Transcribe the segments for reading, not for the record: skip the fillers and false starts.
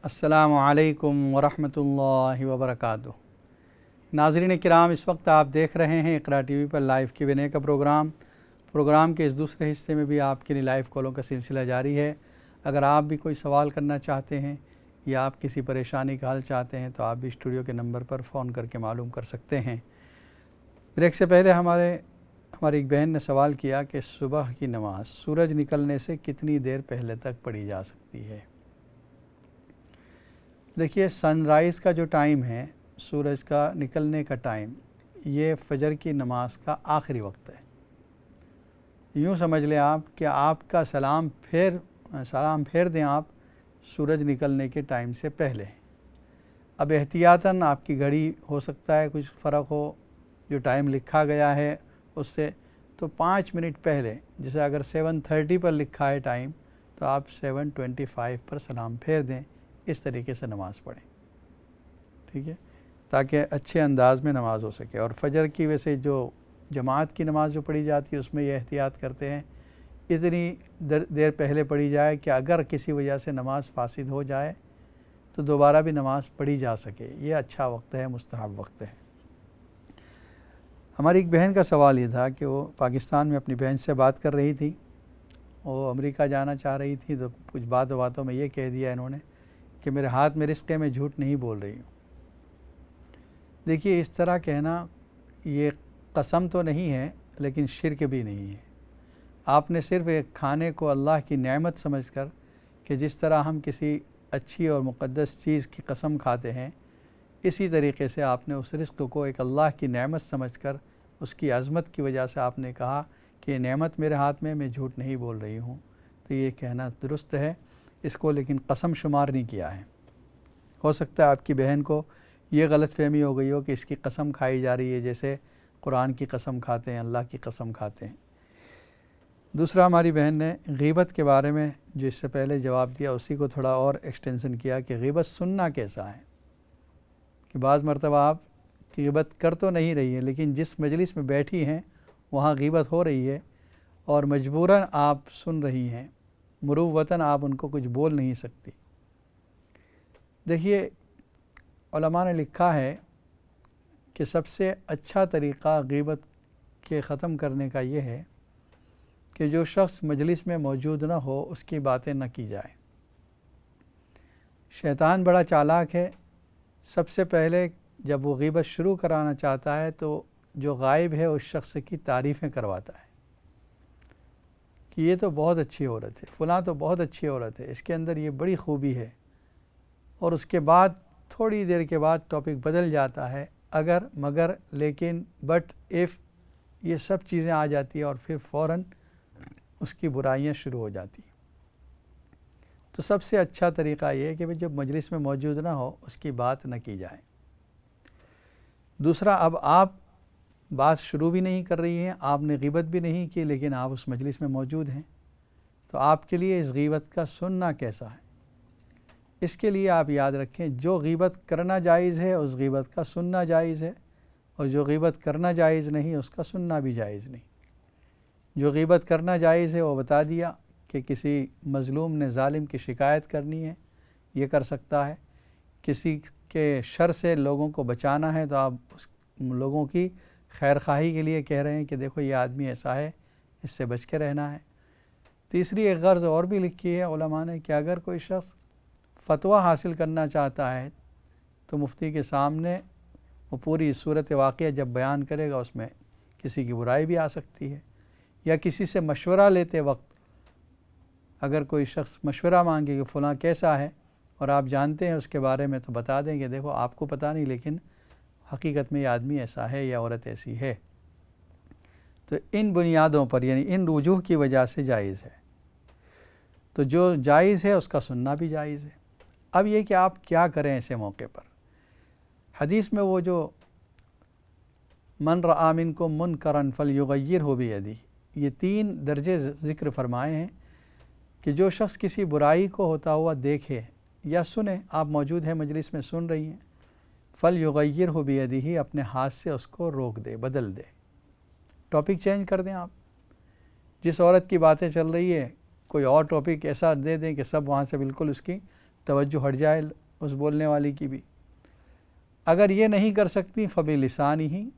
السلام علیکم ورحمۃ اللہ وبرکاتہ۔ ناظرین کرام، اس وقت آپ دیکھ رہے ہیں اقرا ٹی وی پر لائیو Q&A کا پروگرام کے اس دوسرے حصے میں بھی آپ کے لیے لائیو کالوں کا سلسلہ جاری ہے۔ اگر آپ بھی کوئی سوال کرنا چاہتے ہیں یا آپ کسی پریشانی کا حل چاہتے ہیں تو آپ بھی اسٹوڈیو کے نمبر پر فون کر کے معلوم کر سکتے ہیں۔ بریک سے پہلے ہماری ایک بہن نے سوال کیا کہ صبح کی نماز سورج نکلنے سے کتنی دیر پہلے تک پڑھی جا سکتی ہے؟ دیکھیے، سن رائز کا جو ٹائم ہے، سورج کا نکلنے کا ٹائم، یہ فجر کی نماز کا آخری وقت ہے۔ یوں سمجھ لیں آپ کہ آپ کا سلام پھیر دیں آپ سورج نکلنے کے ٹائم سے پہلے۔ اب احتیاطاً آپ کی گھڑی ہو سکتا ہے کچھ فرق ہو، جو ٹائم لکھا گیا ہے اس سے، تو 5 منٹ پہلے، جیسے اگر 7:30 پر لکھا ہے ٹائم تو آپ 7:25 پر سلام پھیر دیں۔ اس طریقے سے نماز پڑھیں، ٹھیک ہے، تاکہ اچھے انداز میں نماز ہو سکے۔ اور فجر کی ویسے جو جماعت کی نماز جو پڑھی جاتی ہے اس میں یہ احتیاط کرتے ہیں اتنی دیر پہلے پڑھی جائے کہ اگر کسی وجہ سے نماز فاسد ہو جائے تو دوبارہ بھی نماز پڑھی جا سکے۔ یہ اچھا وقت ہے، مستحب وقت ہے۔ ہماری ایک بہن کا سوال یہ تھا کہ وہ پاکستان میں اپنی بہن سے بات کر رہی تھی، وہ امریکہ جانا چاہ رہی تھی، تو کچھ باتوں میں یہ کہہ دیا انہوں نے کہ میرے ہاتھ میں رزق ہے، میں جھوٹ نہیں بول رہی ہوں۔ دیکھیے، اس طرح کہنا یہ قسم تو نہیں ہے لیکن شرک بھی نہیں ہے۔ آپ نے صرف ایک کھانے کو اللہ کی نعمت سمجھ کر، کہ جس طرح ہم کسی اچھی اور مقدس چیز کی قسم کھاتے ہیں، اسی طریقے سے آپ نے اس رزق کو ایک اللہ کی نعمت سمجھ کر، اس کی عظمت کی وجہ سے آپ نے کہا کہ یہ نعمت میرے ہاتھ میں جھوٹ نہیں بول رہی ہوں، تو یہ کہنا درست ہے۔ اس کو لیکن قسم شمار نہیں کیا ہے۔ ہو سکتا ہے آپ کی بہن کو یہ غلط فہمی ہو گئی ہو کہ اس کی قسم کھائی جا رہی ہے، جیسے قرآن کی قسم کھاتے ہیں، اللہ کی قسم کھاتے ہیں۔ دوسرا، ہماری بہن نے غیبت کے بارے میں جو اس سے پہلے جواب دیا، اسی کو تھوڑا اور ایکسٹینشن کیا کہ غیبت سننا کیسا ہے۔ کہ بعض مرتبہ آپ غیبت کر تو نہیں رہی ہے لیکن جس مجلس میں بیٹھی ہیں وہاں غیبت ہو رہی ہے اور مجبوراً آپ سن رہی ہیں، مروتاً آپ ان کو کچھ بول نہیں سکتی۔ دیکھیے، علماء نے لکھا ہے کہ سب سے اچھا طریقہ غیبت کے ختم کرنے کا یہ ہے کہ جو شخص مجلس میں موجود نہ ہو اس کی باتیں نہ کی جائیں۔ شیطان بڑا چالاک ہے، سب سے پہلے جب وہ غیبت شروع کرانا چاہتا ہے تو جو غائب ہے اس شخص کی تعریفیں کرواتا ہے کہ یہ تو بہت اچھی عورت ہے، فلاں تو بہت اچھی عورت ہے، اس کے اندر یہ بڑی خوبی ہے، اور اس کے بعد تھوڑی دیر کے بعد ٹاپک بدل جاتا ہے، اگر، مگر، لیکن، بٹ، ایف، یہ سب چیزیں آ جاتی ہیں اور پھر فوراً اس کی برائیاں شروع ہو جاتی ہیں۔ تو سب سے اچھا طریقہ یہ ہے کہ جب مجلس میں موجود نہ ہو اس کی بات نہ کی جائے۔ دوسرا، اب آپ بات شروع بھی نہیں کر رہی ہیں، آپ نے غیبت بھی نہیں کی لیکن آپ اس مجلس میں موجود ہیں، تو آپ کے لیے اس غیبت کا سننا کیسا ہے؟ اس کے لیے آپ یاد رکھیں، جو غیبت کرنا جائز ہے اس غیبت کا سننا جائز ہے، اور جو غیبت کرنا جائز نہیں اس کا سننا بھی جائز نہیں۔ جو غیبت کرنا جائز ہے وہ بتا دیا کہ کسی مظلوم نے ظالم کی شکایت کرنی ہے، یہ کر سکتا ہے۔ کسی کے شر سے لوگوں کو بچانا ہے تو آپ اس لوگوں کی خیر خواہی کے لیے کہہ رہے ہیں کہ دیکھو یہ آدمی ایسا ہے، اس سے بچ کے رہنا ہے۔ تیسری ایک غرض اور بھی لکھی ہے علماء نے کہ اگر کوئی شخص فتویٰ حاصل کرنا چاہتا ہے تو مفتی کے سامنے وہ پوری صورت واقعہ جب بیان کرے گا اس میں کسی کی برائی بھی آ سکتی ہے، یا کسی سے مشورہ لیتے وقت اگر کوئی شخص مشورہ مانگے کہ فلاں کیسا ہے اور آپ جانتے ہیں اس کے بارے میں، تو بتا دیں کہ دیکھو آپ کو پتہ نہیں لیکن حقیقت میں یہ آدمی ایسا ہے یا عورت ایسی ہے۔ تو ان بنیادوں پر، یعنی ان وجوہ کی وجہ سے جائز ہے، تو جو جائز ہے اس کا سننا بھی جائز ہے۔ اب یہ کہ آپ کیا کریں ایسے موقع پر۔ حدیث میں وہ جو من رآ منکم منکرا فلیغیرہ بیدہ، یہ 3 درجے ذکر فرمائے ہیں کہ جو شخص کسی برائی کو ہوتا ہوا دیکھے یا سنے، آپ موجود ہیں مجلس میں سن رہی ہیں، فلیغیرہ بیدہ، اپنے ہاتھ سے اس کو روک دے، بدل دے، ٹاپک چینج کر دیں۔ آپ جس عورت کی باتیں چل رہی ہے کوئی اور ٹاپک ایسا دے دیں کہ سب وہاں سے بالکل اس کی توجہ ہٹ جائے اس بولنے والی کی بھی۔ اگر یہ نہیں کر سکتی فبلسانی ہی،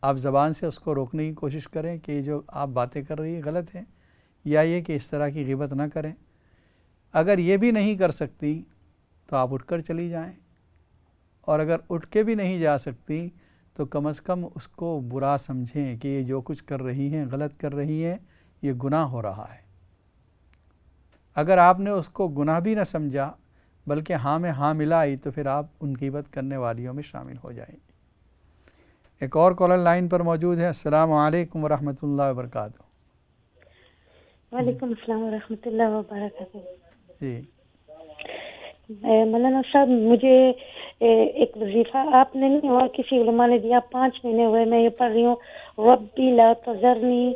آپ زبان سے اس کو روکنے کی کوشش کریں کہ جو آپ باتیں کر رہی ہیں غلط ہیں، یا یہ کہ اس طرح کی غیبت نہ کریں۔ اگر یہ بھی نہیں کر سکتی تو آپ اٹھ کر چلی جائیں، اور اگر اٹھ کے بھی نہیں جا سکتی تو کم از کم اس کو برا سمجھیں کہ یہ جو کچھ کر رہی ہیں غلط کر رہی ہیں، یہ گناہ ہو رہا ہے۔ اگر آپ نے اس کو گناہ بھی نہ سمجھا بلکہ ہاں میں ہاں ملائی تو پھر آپ ان غیبت کرنے والیوں میں شامل ہو جائیں گے۔ ایک اور کالر لائن پر موجود ہے۔ السلام علیکم ورحمۃ اللہ وبرکاتہ۔ وعلیکم السلام ورحمۃ اللہ وبرکاتہ۔ جی مولانا صاحب، مجھے ایک وظیفہ آپ نے نہیں اور کسی علماء نے دیا، 5 مہینے ہوئے میں یہ پڑھ رہی ہوں، ربی لا تذرنی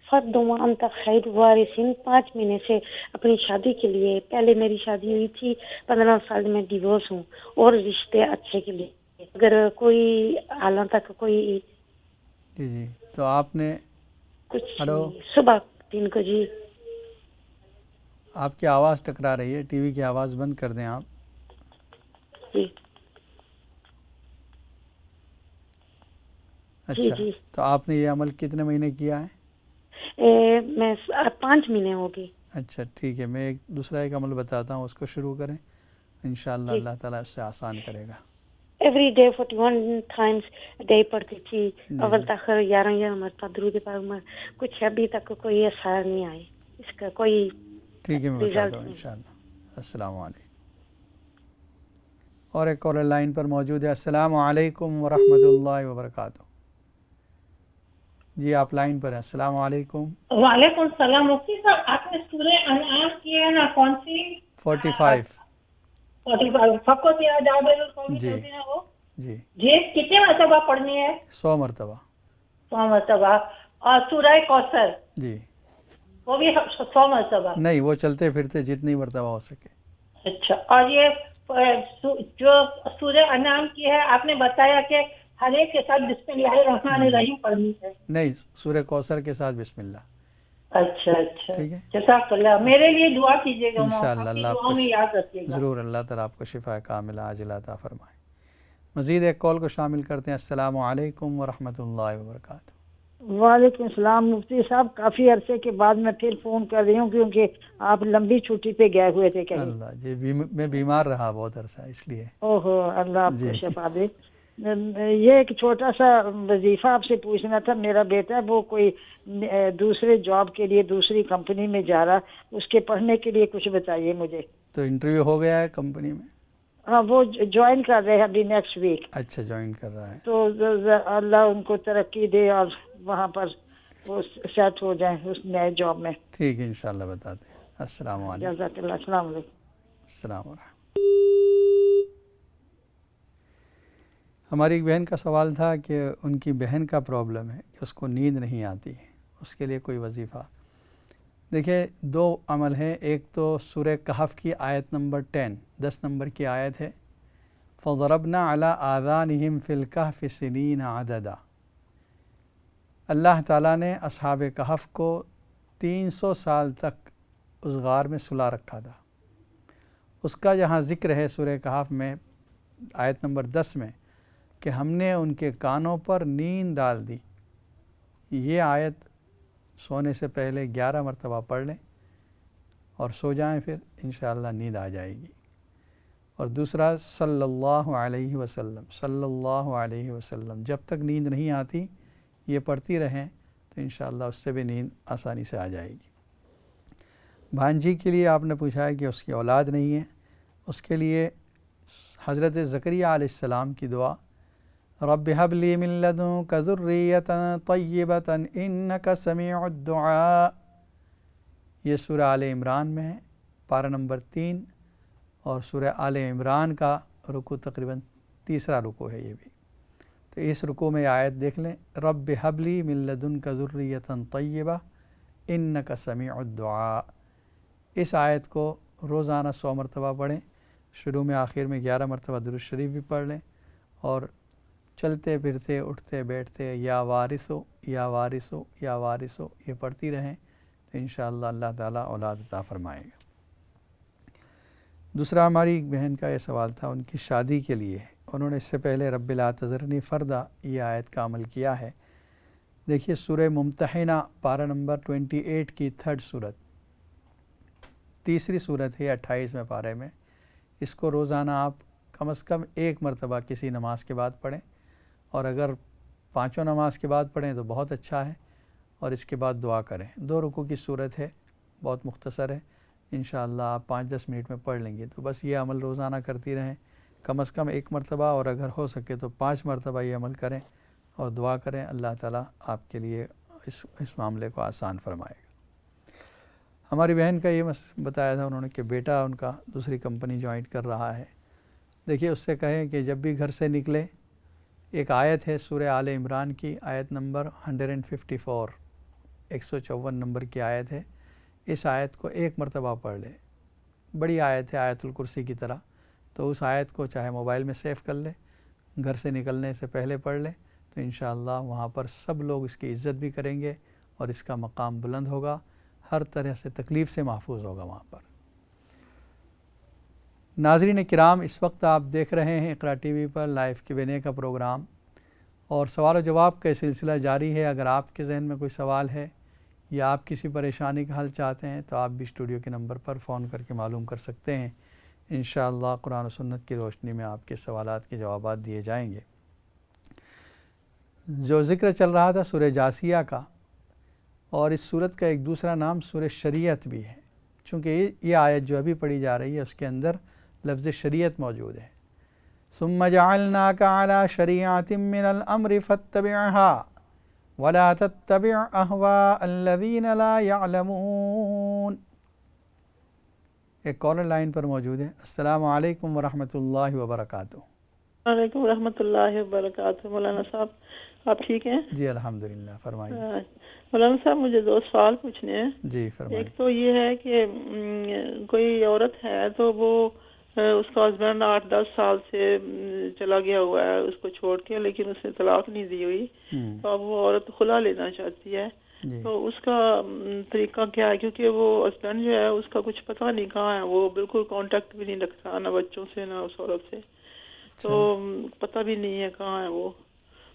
فرد وانت خیر الوارثین۔ 5 مہینے سے اپنی شادی کے لیے، پہلے میری شادی ہوئی تھی، 15 سال میں ڈیورس ہوں، اور رشتے اچھے کے لیے اگر کوئی حالوں تک کوئی جی تو آپ نے کچھ ہلو، صبح 3 کو۔ جی آپ کی آواز ٹکرا رہی ہے، ٹی وی کی آواز بند کر دیں آپ۔ جی اچھا جی تو آپ نے یہ عمل کتنے مہینے کیا ہے؟ میں 5 مہینے ہو گئے۔ اچھا ٹھیک ہے، میں ایک دوسرا عمل بتاتا ہوں، اس کو شروع کریں، انشاءاللہ جی اللہ تعالیٰ اس سے آسان کرے گا۔ ایوری ڈے 41 ٹائمز ڈے پڑھتی تھی، جی اول تاخر 11 مرتبہ درود پاک، کچھ ابھی تک کوئی اثر نہیں آئے، اس کا کوئی ٹھیک ہے، میں بتاتا ہوں ریزلٹ نہیں۔ انشاءاللہ۔ السلام علیکم۔ اور ایک کالر لائن پر موجود ہے۔ السلام علیکم ورحمۃ اللہ وبرکاتہ۔ جی آپ لائن پر ہیں۔ السلام علیکم۔ وعلیکم السلام۔ مفتی صاحب، آپ نے سورہ انعام کی ہے نا، کون سی؟ 45 فقط یا جابر القومی جی چلتے ہیں وہ؟ جی جی کتنے مرتبہ پڑھنی ہے؟ 100 مرتبہ۔ 100 مرتبہ۔ اور سورہ کوثر جی وہ بھی 100 مرتبہ؟ نہیں، وہ چلتے پھرتے جتنی مرتبہ ہو سکے۔ اچھا، اور یہ جو سورہ انعام کی ہے آپ نے بتایا کہ ہر ایک کے ساتھ بسم اللہ الرحمن الرحیم پڑھنی ہے؟ نہیں، سورہ کوثر کے ساتھ بسم اللہ۔ اچھا اچھا، ٹھیک ہے، جزاک اللہ۔ میرے لیے دعا کیجیے گا، انشاءاللہ اپنی اللہ آپ دعاؤں میں یاد رکھیے گا۔ ضرور، اللہ تعالیٰ آپ کو شفا کاملہ عاجلہ عطا فرمائے۔ مزید ایک کال کو شامل کرتے ہیں۔ السلام علیکم ورحمۃ اللہ وبرکاتہ۔ وعلیکم السلام مفتی صاحب، کافی عرصے کے بعد میں پھر فون کر رہی ہوں کیونکہ آپ لمبی چھٹی پہ گئے ہوئے تھے کہیں۔ اللہ جی، میں بیمار رہا بہت عرصہ، اس لیے۔ اوہو، اللہ آپ جی کو شفا دے۔ یہ ایک چھوٹا سا وظیفہ آپ سے پوچھنا تھا، میرا بیٹا ہے وہ کوئی دوسرے جاب کے لیے دوسری کمپنی میں جا رہا، اس کے پڑھنے کے لیے کچھ بتائیے مجھے۔ تو انٹرویو ہو گیا ہے کمپنی میں؟ ہاں، وہ جوائن کر رہے ہیں ابھی نیکسٹ ویک۔ اچھا، جوائن کر رہا ہے۔ تو اللہ ان کو ترقی دے اور وہاں پر وہ سیٹ ہو جائیں اس نئے جاب میں۔ ٹھیک ہے، انشاءاللہ بتاتے ہیں۔ السلام علیکم۔ جزاک اللہ، السلام علیکم۔ السلام علیکم۔ ہماری ایک بہن کا سوال تھا کہ ان کی بہن کا پرابلم ہے کہ اس کو نیند نہیں آتی، اس کے لیے کوئی وظیفہ۔ دیکھیں، 2 عمل ہیں۔ ایک تو سورہ کہف کی آیت نمبر 10 نمبر کی آیت ہے، فَضَرَبْنَا عَلَىٰ آذَانِهِمْ فِي الْكَهْفِ سِنِينَ عَدَدًا۔ اللہ تعالیٰ نے اصحاب کہف کو 300 سال تک اس غار میں سلا رکھا تھا۔ اس کا جہاں ذکر ہے سورہ کہف میں آیت نمبر 10 میں کہ ہم نے ان کے کانوں پر نیند ڈال دی، یہ آیت سونے سے پہلے 11 مرتبہ پڑھ لیں اور سو جائیں، پھر انشاءاللہ نیند آ جائے گی۔ اور دوسرا، صلی اللہ علیہ وسلم، جب تک نیند نہیں آتی یہ پڑھتی رہیں تو انشاءاللہ اس سے بھی نیند آسانی سے آ جائے گی۔ بھانجی کے لیے آپ نے پوچھا ہے کہ اس کی اولاد نہیں ہے، اس کے لیے حضرت زکریہ علیہ السلام کی دعا، رب هب لی من لدنک ذریۃ طیبۃ انک سمیع الدعاء، یہ سورہ آل عمران میں ہے، پارہ نمبر 3، اور سورہ آل عمران کا رکوع تقریباً 3 رکوع ہے یہ بھی۔ تو اس رکوع میں آیت دیکھ لیں، رب هب لی من لدنک ذریۃ طیبہ انک سمیع الدعاء۔ اس آیت کو روزانہ 100 مرتبہ پڑھیں، شروع میں آخر میں 11 مرتبہ درود شریف بھی پڑھ لیں، اور چلتے پھرتے اٹھتے بیٹھتے یا وارثو یا وارثو یا وارثو یہ پڑھتی رہیں تو انشاءاللہ اللہ تعالیٰ اولاد عطا فرمائے گا۔ دوسرا ہماری ایک بہن کا یہ سوال تھا، ان کی شادی کے لیے انہوں نے اس سے پہلے رب لا تذرنی فردا یہ آیت کا عمل کیا ہے۔ دیکھیے سورہ ممتحنہ پارہ نمبر 28 کی 3rd سورت، تیسری سورت ہے 28ویں پارے میں۔ اس کو روزانہ آپ کم از کم 1 مرتبہ کسی نماز کے بعد پڑھیں، اور اگر 5 نماز کے بعد پڑھیں تو بہت اچھا ہے، اور اس کے بعد دعا کریں۔ 2 رکوع کی سورت ہے، بہت مختصر ہے، انشاءاللہ آپ 5-10 منٹ میں پڑھ لیں گے۔ تو بس یہ عمل روزانہ کرتی رہیں، کم از کم 1 مرتبہ، اور اگر ہو سکے تو 5 مرتبہ یہ عمل کریں اور دعا کریں، اللہ تعالیٰ آپ کے لیے اس معاملے کو آسان فرمائے گا۔ ہماری بہن کا یہ بتایا تھا انہوں نے کہ بیٹا ان کا دوسری کمپنی جوائن کر رہا ہے۔ دیکھیے اس سے کہیں کہ جب بھی گھر سے نکلے، ایک آیت ہے سورہ آل عمران کی، آیت نمبر 154، 154 نمبر کی آیت ہے، اس آیت کو 1 مرتبہ پڑھ لے۔ بڑی آیت ہے، آیت الکرسی کی طرح، تو اس آیت کو چاہے موبائل میں سیو کر لے، گھر سے نکلنے سے پہلے پڑھ لے، تو انشاءاللہ وہاں پر سب لوگ اس کی عزت بھی کریں گے، اور اس کا مقام بلند ہوگا، ہر طرح سے تکلیف سے محفوظ ہوگا وہاں پر۔ ناظرین کرام، اس وقت آپ دیکھ رہے ہیں اقرا ٹی وی پر لائیو Q&A کا پروگرام، اور سوال و جواب کا سلسلہ جاری ہے۔ اگر آپ کے ذہن میں کوئی سوال ہے یا آپ کسی پریشانی کا حل چاہتے ہیں تو آپ بھی اسٹوڈیو کے نمبر پر فون کر کے معلوم کر سکتے ہیں۔ انشاءاللہ قرآن و سنت کی روشنی میں آپ کے سوالات کے جوابات دیے جائیں گے۔ جو ذکر چل رہا تھا سورہ جاسیہ کا، اور اس سورت کا ایک دوسرا نام سورہ شریعت بھی ہے، چونکہ یہ آیت جو ابھی پڑھی جا رہی ہے اس کے اندر لفظ شریعت موجود ہے۔ ثم جعلناک علی شریعۃ من الامر فاتبعها ولا تتبع اهواء الذین لا یعلمون۔ ایک کالر لائن پر موجود ہے۔ السلام علیکم ورحمۃ اللہ وبرکاتہ۔ وعلیکم ورحمۃ اللہ وبرکاتہ۔ مولانا صاحب آپ ٹھیک ہیں؟ جی الحمدللہ، فرمائیے۔ مولانا صاحب مجھے 2 سوال پوچھنے ہیں۔ جی فرمائیے۔ ایک تو یہ ہے کہ کوئی عورت ہے تو وہ اس کا ہسبینڈ 8-10 سال سے چلا گیا ہوا ہے اس کو چھوڑ کے، لیکن اس نے طلاق نہیں دی ہوئی، تو اب وہ عورت خلا لینا چاہتی ہے، تو اس کا طریقہ کیا ہے؟ کیونکہ وہ ہسبینڈ جو ہے اس کا کچھ پتہ نہیں کہاں ہے، وہ بالکل کانٹیکٹ بھی نہیں رکھتا، نہ بچوں سے نہ اس عورت سے، تو پتہ بھی نہیں ہے کہاں ہے وہ،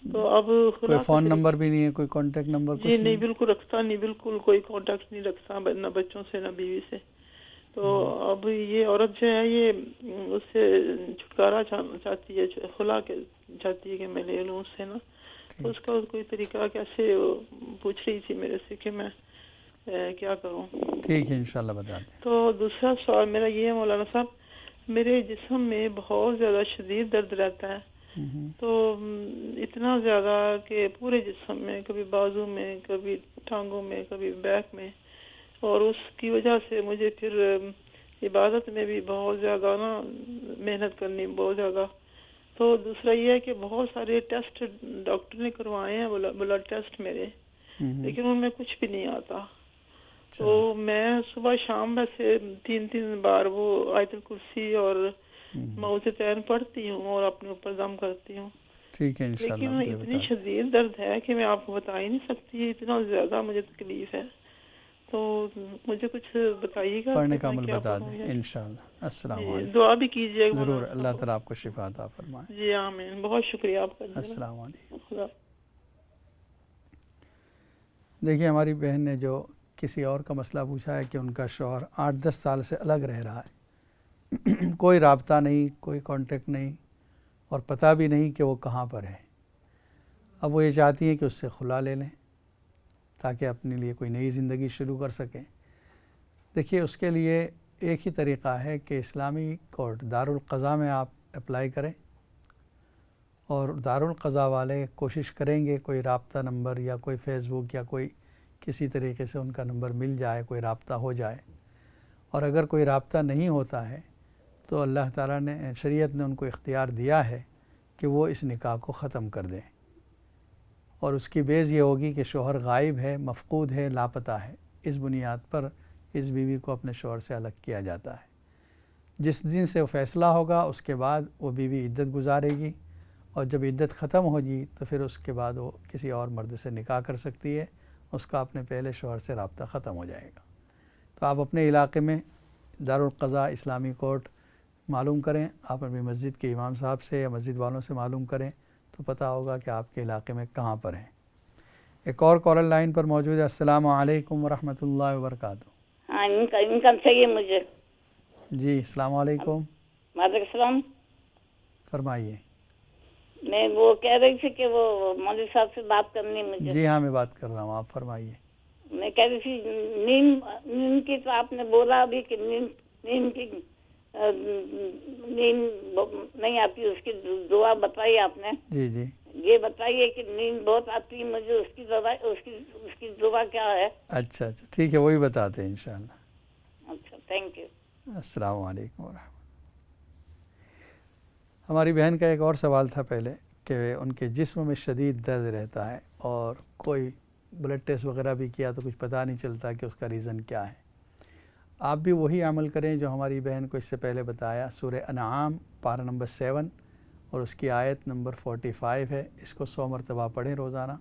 تو اب کوئی فون نمبر بھی نہیں ہے، کوئی کانٹیکٹ نمبر؟ جی نہیں، بالکل رکھتا نہیں، بالکل کوئی کانٹیکٹ نہیں رکھتا، نہ بچوں سے نہ بیوی سے۔ تو اب یہ عورت جو ہے یہ اس سے چھٹکارا چاہتی ہے، خلا کے چاہتی ہے کہ میں لے لوں اس سے نا، تو اس کا کوئی طریقہ کیسے پوچھ رہی تھی میرے سے کہ میں کیا کروں؟ ٹھیک ہے انشاءاللہ بتا دیں۔ تو دوسرا سوال میرا یہ ہے مولانا صاحب، میرے جسم میں بہت زیادہ شدید درد رہتا ہے، تو اتنا زیادہ کہ پورے جسم میں، کبھی بازو میں، کبھی ٹانگوں میں، کبھی بیک میں، اور اس کی وجہ سے مجھے پھر عبادت میں بھی بہت زیادہ نا محنت کرنی بہت زیادہ۔ تو دوسرا یہ ہے کہ بہت سارے ٹیسٹ ڈاکٹر نے کروائے ہیں، بلڈ ٹیسٹ میرے، لیکن ان میں کچھ بھی نہیں آتا۔ تو میں صبح شام ویسے 3 بار وہ آیت الکرسی اور معوذتین پڑھتی ہوں اور اپنے اوپر دم کرتی ہوں، ٹھیک ہے انشاءاللہ۔ لیکن اتنی شدید درد ہے کہ میں آپ کو بتا ہی نہیں سکتی، اتنا زیادہ مجھے تکلیف ہے، تو مجھے کچھ بتائیے گا، پڑھنے کا عمل بتا دیں انشاءاللہ۔ السلام علیکم۔ دعا بھی کیجیے گا ضرور، اللہ تعالیٰ آپ کو شفا عطا فرمائے۔ جی آمین، بہت شکریہ آپ کا۔ السلام علیکم۔ خدا۔ دیکھیے ہماری بہن نے جو کسی اور کا مسئلہ پوچھا ہے کہ ان کا شوہر 8-10 سال سے الگ رہ رہا ہے، کوئی رابطہ نہیں، کوئی کانٹیکٹ نہیں، اور پتہ بھی نہیں کہ وہ کہاں پر ہے۔ اب وہ یہ چاہتی ہیں کہ اس سے خلا لے لیں تاکہ اپنے لیے کوئی نئی زندگی شروع کر سکیں۔ دیکھیے اس کے لیے ایک ہی طریقہ ہے کہ اسلامی کورٹ دارالقضاء میں آپ اپلائی کریں، اور دارالقضاء والے کوشش کریں گے کوئی رابطہ نمبر یا کوئی فیس بک یا کوئی کسی طریقے سے ان کا نمبر مل جائے، کوئی رابطہ ہو جائے، اور اگر کوئی رابطہ نہیں ہوتا ہے تو اللہ تعالیٰ نے، شریعت نے ان کو اختیار دیا ہے کہ وہ اس نکاح کو ختم کر دیں، اور اس کی بیس یہ ہوگی کہ شوہر غائب ہے، مفقود ہے، لاپتہ ہے، اس بنیاد پر اس بیوی کو اپنے شوہر سے الگ کیا جاتا ہے۔ جس دن سے وہ فیصلہ ہوگا اس کے بعد وہ بیوی عدت گزارے گی، اور جب عدت ختم ہوگی تو پھر اس کے بعد وہ کسی اور مرد سے نکاح کر سکتی ہے، اس کا اپنے پہلے شوہر سے رابطہ ختم ہو جائے گا۔ تو آپ اپنے علاقے میں دارالقضاء اسلامی کورٹ معلوم کریں، آپ اپنی مسجد کے امام صاحب سے یا مسجد والوں سے معلوم کریں تو پتہ ہوگا کہ آپ کے علاقے میں کہاں پر ہیں۔ ایک اور کالر لائن پر موجود ہے۔ السلام علیکم ورحمۃ اللہ وبرکاتہ۔ ہاں انکم چاہیے مجھے۔ جی السلام علیکم۔ وعلیکم السلام۔ فرمائیے۔ میں وہ کہہ رہی تھی کہ وہ مولوی صاحب سے بات کرنی مجھے۔ جی ہاں میں بات کر رہا ہوں، آپ فرمائیے۔ میں کہہ رہی تھی نیند کی، تو آپ نے بولا ابھی کہ نیند کی نیند نہیں آتی، اس کی دعا بتائی آپ نے۔ جی جی یہ بتائیے کہ نیند بہت آتی ہے مجھے، اس کی دعا کیا ہے؟ اچھا ٹھیک ہے، وہی بتاتے ہیں انشاءاللہ۔ اچھا تھینک یو۔ السلام علیکم ورحمۃ۔ ہماری بہن کا ایک اور سوال تھا پہلے کہ ان کے جسم میں شدید درد رہتا ہے اور کوئی بلڈ ٹیسٹ وغیرہ بھی کیا تو کچھ پتہ نہیں چلتا کہ اس کا ریزن کیا ہے۔ آپ بھی وہی عمل کریں جو ہماری بہن کو اس سے پہلے بتایا۔ سورہ انعام پارہ نمبر 7 اور اس کی آیت نمبر 45 ہے، اس کو 100 مرتبہ پڑھیں روزانہ،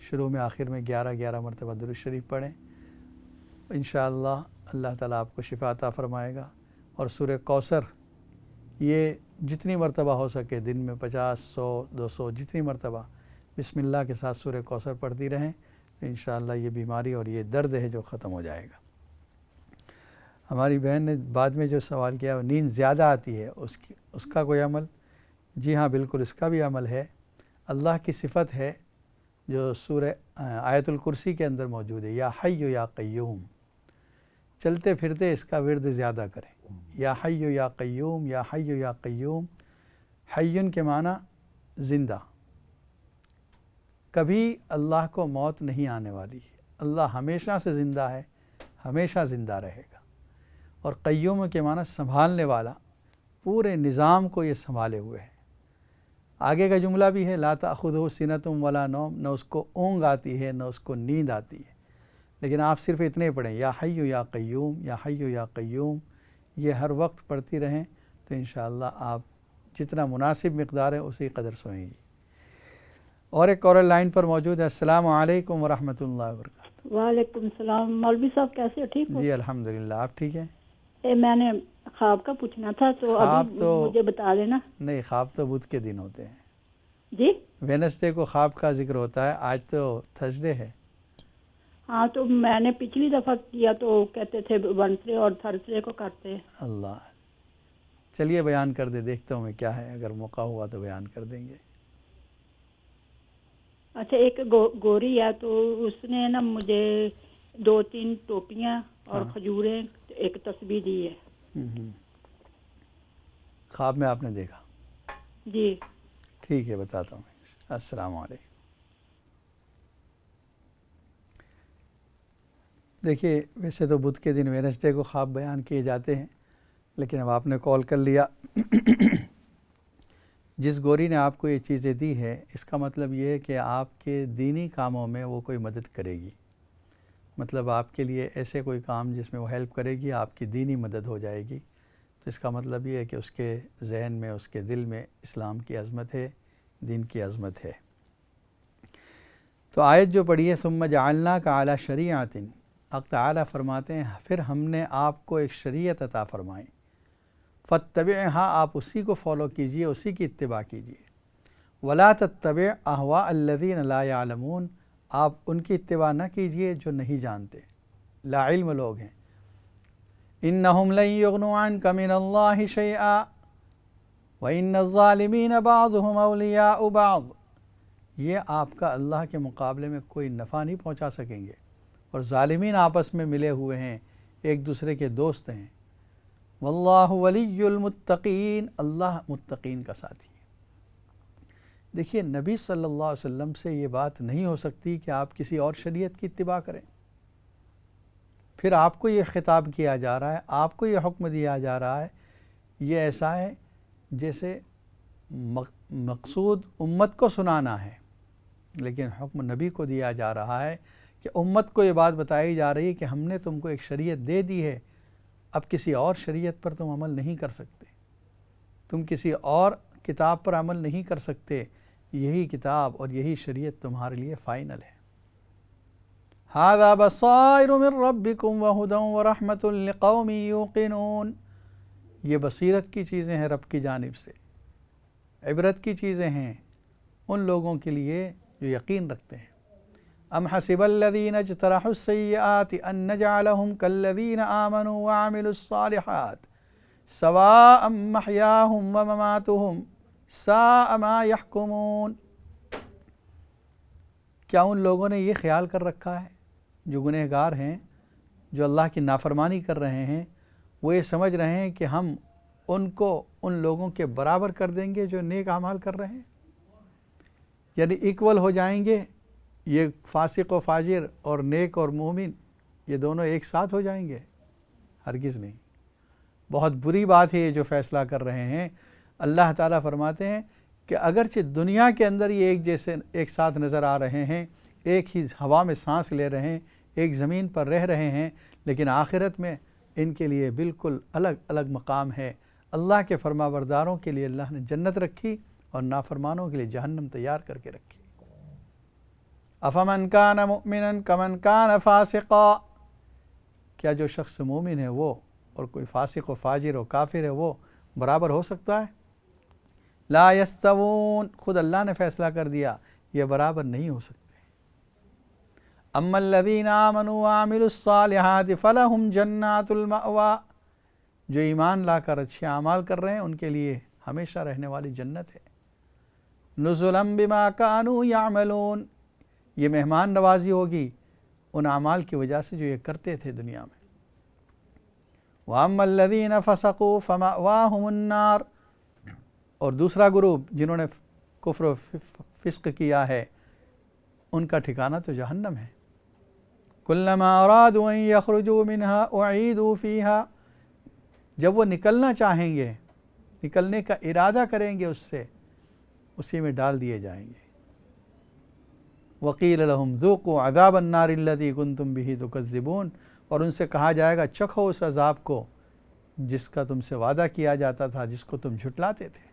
شروع میں آخر میں 11 مرتبہ درود شریف پڑھیں، انشاءاللہ اللہ تعالیٰ آپ کو شفا عطا فرمائے گا۔ اور سورہ کوثر یہ جتنی مرتبہ ہو سکے، دن میں 50 100 200 جتنی مرتبہ بسم اللہ کے ساتھ سورہ کوثر پڑھتی رہیں تو انشاءاللہ یہ بیماری اور یہ درد ہے جو ختم ہو جائے گا۔ ہماری بہن نے بعد میں جو سوال کیا، نیند زیادہ آتی ہے، اس کا کوئی عمل؟ جی ہاں بالکل اس کا بھی عمل ہے۔ اللہ کی صفت ہے جو سورہ آیت الکرسی کے اندر موجود ہے، یا حی یا قیوم۔ چلتے پھرتے اس کا ورد زیادہ کریں، یا حی یا قیوم، یا حی یا قیوم۔ حیٌ کے معنی زندہ، کبھی اللہ کو موت نہیں آنے والی ہے، اللہ ہمیشہ سے زندہ ہے، ہمیشہ زندہ رہے گا۔ اور قیوم کے معنی سنبھالنے والا، پورے نظام کو یہ سنبھالے ہوئے ہے۔ آگے کا جملہ بھی ہے لا تأخذہ سنۃ ولا نوم، نہ اس کو اونگ آتی ہے نہ اس کو نیند آتی ہے، لیکن آپ صرف اتنے پڑھیں یا حی یا قیوم، یا حی یا قیوم، یہ ہر وقت پڑھتی رہیں تو انشاءاللہ آپ جتنا مناسب مقدار ہے اسی قدر سوئیں گی۔ اور ایک کالر لائن پر موجود ہے۔ السلام علیکم ورحمۃ اللہ وبرکاتہ۔ وعلیکم السلام۔ مولوی صاحب کیسے ہو؟ ٹھیک ہو؟ جی الحمدللہ، آپ ٹھیک ہیں؟ میں نے خواب کا پوچھنا تھا تو ابھی مجھے بتا دینا۔ نہیں، خواب تو بدھ کے دن ہوتے ہیں جی، وینسڈے کو خواب کا ذکر ہوتا ہے، آج تو تھرسڈے ہے۔ ہاں تو میں نے پچھلی دفعہ کیا تو کہتے تھے وینسڈے اور تھرسڈے کو کرتے ہیں۔ اللہ، چلیے بیان کر دے، دیکھتا ہوں میں کیا ہے، اگر موقع ہوا تو بیان کر دیں گے۔ اچھا، ایک گوری ہے تو اس نے نا مجھے 2-3 ٹوپیاں اور کھجوریں ایک تسبیح دی ہے۔ خواب میں آپ نے دیکھا؟ جی ٹھیک ہے، بتاتا ہوں۔ السلام علیکم۔ دیکھیے ویسے تو بدھ کے دن وینسڈے کو خواب بیان کیے جاتے ہیں، لیکن اب آپ نے کال کر لیا۔ جس گوری نے آپ کو یہ چیزیں دی ہے، اس کا مطلب یہ ہے کہ آپ کے دینی کاموں میں وہ کوئی مدد کرے گی، مطلب آپ کے لیے ایسے کوئی کام جس میں وہ ہیلپ کرے گی، آپ کی دینی مدد ہو جائے گی۔ تو اس کا مطلب یہ ہے کہ اس کے ذہن میں، اس کے دل میں اسلام کی عظمت ہے، دین کی عظمت ہے۔ تو آیت جو پڑھی ہے ثم جعلناک علی شریعۃ، حق تعالیٰ فرماتے ہیں پھر ہم نے آپ کو ایک شریعت عطا فرمائی، فاتبعھا، آپ اسی کو فالو کیجئے، اسی کی اتباع کیجئے، ولا تتبع اہواء الذین لا یعلمون، آپ ان کی اتباع نہ کیجئے جو نہیں جانتے، لا علم لوگ ہیں۔ انہم لن یغنوا عنک من اللہ شیئا وان الظالمین بعضهم اولیاء بعض، یہ آپ کا اللہ کے مقابلے میں کوئی نفع نہیں پہنچا سکیں گے، اور ظالمین آپس میں ملے ہوئے ہیں، ایک دوسرے کے دوست ہیں۔ واللہ ولی المتقین، اللہ متقین کا ساتھی ہے۔ دیکھیے نبی صلی اللہ علیہ وسلم سے یہ بات نہیں ہو سکتی کہ آپ کسی اور شریعت کی اتباع کریں، پھر آپ کو یہ خطاب کیا جا رہا ہے، آپ کو یہ حکم دیا جا رہا ہے، یہ ایسا ہے جیسے مقصود امت کو سنانا ہے، لیکن حکم نبی کو دیا جا رہا ہے کہ امت کو یہ بات بتائی جا رہی ہے کہ ہم نے تم کو ایک شریعت دے دی ہے، اب کسی اور شریعت پر تم عمل نہیں کر سکتے، تم کسی اور کتاب پر عمل نہیں کر سکتے، یہی کتاب اور یہی شریعت تمہارے لیے فائنل ہے۔ ھذا بصائر من ربکم وہدی ورحمۃ لقوم یوقنون، یہ بصیرت کی چیزیں ہیں رب کی جانب سے، عبرت کی چیزیں ہیں ان لوگوں کے لیے جو یقین رکھتے ہیں۔ ام حسب الذین اجترحوا السیئات ان نجعلہم کالذین آمنوا وعملوا الصالحات سواء محیاہم ومماتہم ساء ما یحکمون۔ کیا ان لوگوں نے یہ خیال کر رکھا ہے جو گنہگار ہیں، جو اللہ کی نافرمانی کر رہے ہیں، وہ یہ سمجھ رہے ہیں کہ ہم ان کو ان لوگوں کے برابر کر دیں گے جو نیک اعمال کر رہے ہیں، یعنی ایکول ہو جائیں گے، یہ فاسق و فاجر اور نیک اور مومن یہ دونوں ایک ساتھ ہو جائیں گے؟ ہرگز نہیں۔ بہت بری بات ہے یہ جو فیصلہ کر رہے ہیں۔ اللہ تعالیٰ فرماتے ہیں کہ اگرچہ دنیا کے اندر یہ ایک جیسے ایک ساتھ نظر آ رہے ہیں، ایک ہی ہوا میں سانس لے رہے ہیں، ایک زمین پر رہ رہے ہیں، لیکن آخرت میں ان کے لیے بالکل الگ الگ مقام ہے۔ اللہ کے فرما برداروں کے لیے اللہ نے جنت رکھی اور نافرمانوں کے لیے جہنم تیار کر کے رکھی۔ افمن کان مؤمنا کمن کان فاسقا، کیا جو شخص مومن ہے وہ اور کوئی فاسق و فاجر و کافر ہے وہ برابر ہو سکتا ہے؟ لا یستوون، خود اللہ نے فیصلہ کر دیا یہ برابر نہیں ہو سکتے۔ اما الذین آمنوا وعملوا الصالحات فلہم جنات المأوی، جو ایمان لا کر اچھے اعمال کر رہے ہیں ان کے لیے ہمیشہ رہنے والی جنت ہے۔ نزلا بما کانوا یعملون، یہ مہمان نوازی ہوگی ان اعمال کی وجہ سے جو یہ کرتے تھے دنیا میں۔ وَأَمَّا الَّذِينَ فَسَقُوا فَمَأْوَاهُمُ النَّارُ، اور دوسرا گروپ جنہوں نے کفر و فسق کیا ہے ان کا ٹھکانہ تو جہنم ہے۔ كُلَّمَا أَرَادُوا أَن يَخْرُجُوا مِنْهَا أُعِيدُوا فِيهَا، جب وہ نکلنا چاہیں گے، نکلنے کا ارادہ کریں گے اس سے، اسی میں ڈال دیے جائیں گے۔ وَقِيلَ لَهُمْ ذُوقُوا عَذَابَ النَّارِ الَّذِي كُنْتُمْ بِهِ تُكَذِّبُونَ، اور ان سے کہا جائے گا چکھو اس عذاب کو جس کا تم سے وعدہ کیا جاتا تھا، جس کو تم جھٹلاتے تھے۔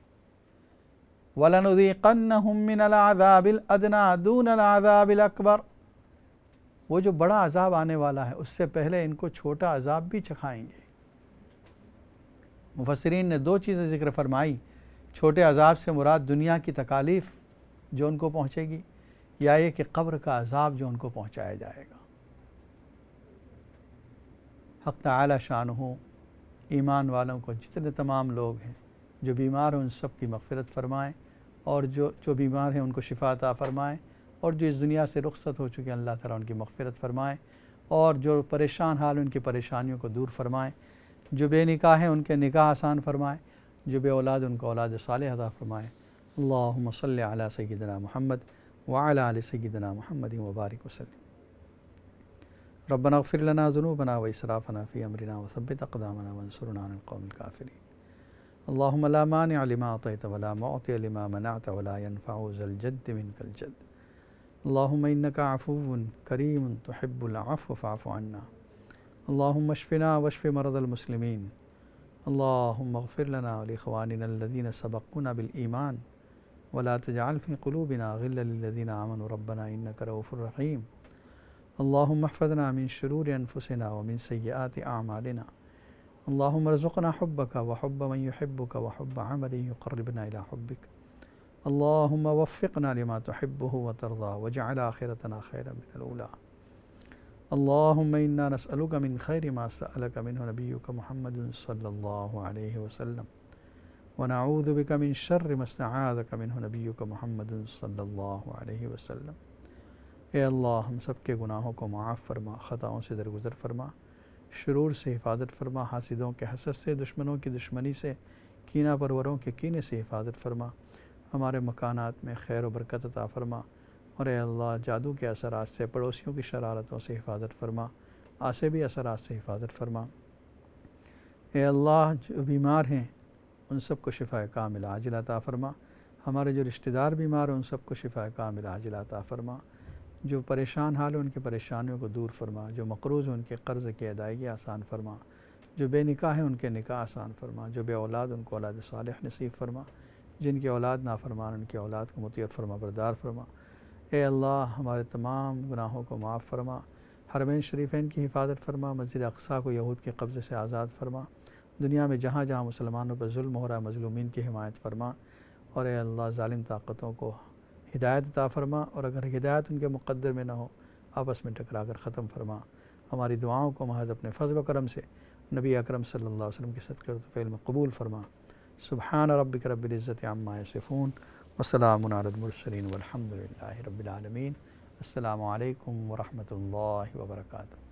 وَلَنُذِيقَنَّهُم مِّنَ الْعَذَابِ الْأَدْنَىٰ دُونَ الْعَذَابِ الْأَكْبَرِ، وہ جو بڑا عذاب آنے والا ہے اس سے پہلے ان کو چھوٹا عذاب بھی چکھائیں گے۔ مفسرین نے دو چیزیں ذکر فرمائی، چھوٹے عذاب سے مراد دنیا کی تکالیف جو ان کو پہنچے گی، یا یہ کہ قبر کا عذاب جو ان کو پہنچایا جائے گا۔ حق تعالی شانہ ایمان والوں کو جتنے تمام لوگ ہیں جو بیمار ہیں ان سب کی مغفرت فرمائیں، اور جو بیمار ہیں ان کو شفا عطا فرمائیں، اور جو اس دنیا سے رخصت ہو چکے ہیں اللہ تعالیٰ ان کی مغفرت فرمائیں، اور جو پریشان حال ان کی پریشانیوں کو دور فرمائیں، جو بے نکاح ہیں ان کے نکاح آسان فرمائیں، جو بے اولاد ان کو اولاد صالح عطا فرمائیں۔ اللہم صلی علی سیدنا محمد وعلی آل سیدنا محمد وبارک وسلم۔ ربنا اغفر لنا ذنوبنا واسرافنا فی امرنا وثبت اقدامنا وانصرنا علی القوم الکافرین۔ اللہم لا مانع لما اعطیت ولا معطی لما منعت ولا ينفع ذا الجد منک الجد۔ اللہم انک عفو کریم تحب العفو فاعف عنا۔ اللہم اشفنا واشف مرضى المسلمین۔ اللہم اغفر لنا ولاخواننا الذین سبقونا بالایمان ولا تجعل في قلوبنا غلا للذین آمنوا ربنا انک رؤوف رحیم۔ اللہم احفظنا من شرور انفسنا ومن سیئات اعمالنا۔ اللہم ارزقنا حبک وحب من يحبک وحب عمل يقربنا الى حبک۔ اللہم وفقنا لما تحبه وترضى واجعل آخرتنا خيرا من الأولى۔ اللہم انا نسألک من خیر ما سألک منہ نبیک محمد صلی اللہ علیہ وسلم ونعوذ بک من شر ما استعاذک منہ نبیک محمد صلی اللہ علیہ وسلم۔ اے اللہ ہم سب کے گناہوں کو معاف فرما، خطاؤں سے درگزر فرما، شرور سے حفاظت فرما، حاسدوں کے حسد سے، دشمنوں کی دشمنی سے، کینہ پروروں کے کینے سے حفاظت فرما، ہمارے مکانات میں خیر و برکت عطا فرما، اور اے اللہ جادو کے اثرات سے، پڑوسیوں کی شرارتوں سے حفاظت فرما، عصبی اثرات سے حفاظت فرما۔ اے اللہ جو بیمار ہیں ان سب کو شفا کامل عاجل عطا فرما، ہمارے جو رشتہ دار بیمار ہیں ان سب کو شفا کامل عاجل عطا فرما، جو پریشان حال ہیں ان کی پریشانیوں کو دور فرما، جو مقروض ہیں ان کے قرض کی ادائیگی آسان فرما، جو بے نکاح ہیں ان کے نکاح آسان فرما، جو بے اولاد ان کو اولاد صالح نصیب فرما، جن کی اولاد نافرمان ان کی اولاد کو مطیع فرما بردار فرما۔ اے اللہ ہمارے تمام گناہوں کو معاف فرما، حرمین شریفین کی حفاظت فرما، مسجد اقصیٰ کو یہود کے قبضے سے آزاد فرما، دنیا میں جہاں جہاں مسلمانوں پر ظلم ہو رہا ہے مظلومین کی حمایت فرما، اور اے اللہ ظالم طاقتوں کو ہدایت عطا فرما، اور اگر ہدایت ان کے مقدر میں نہ ہو آپس میں ٹکرا کر ختم فرما۔ ہماری دعاؤں کو محض اپنے فضل و کرم سے نبی اکرم صلی اللہ علیہ وسلم کے صدقے و فعل میں قبول فرما۔ سبحان ربک رب العزت عما یصفون وسلام علی المرسلین والحمد للہ رب العالمین۔ السلام علیکم ورحمۃ اللہ وبرکاتہ۔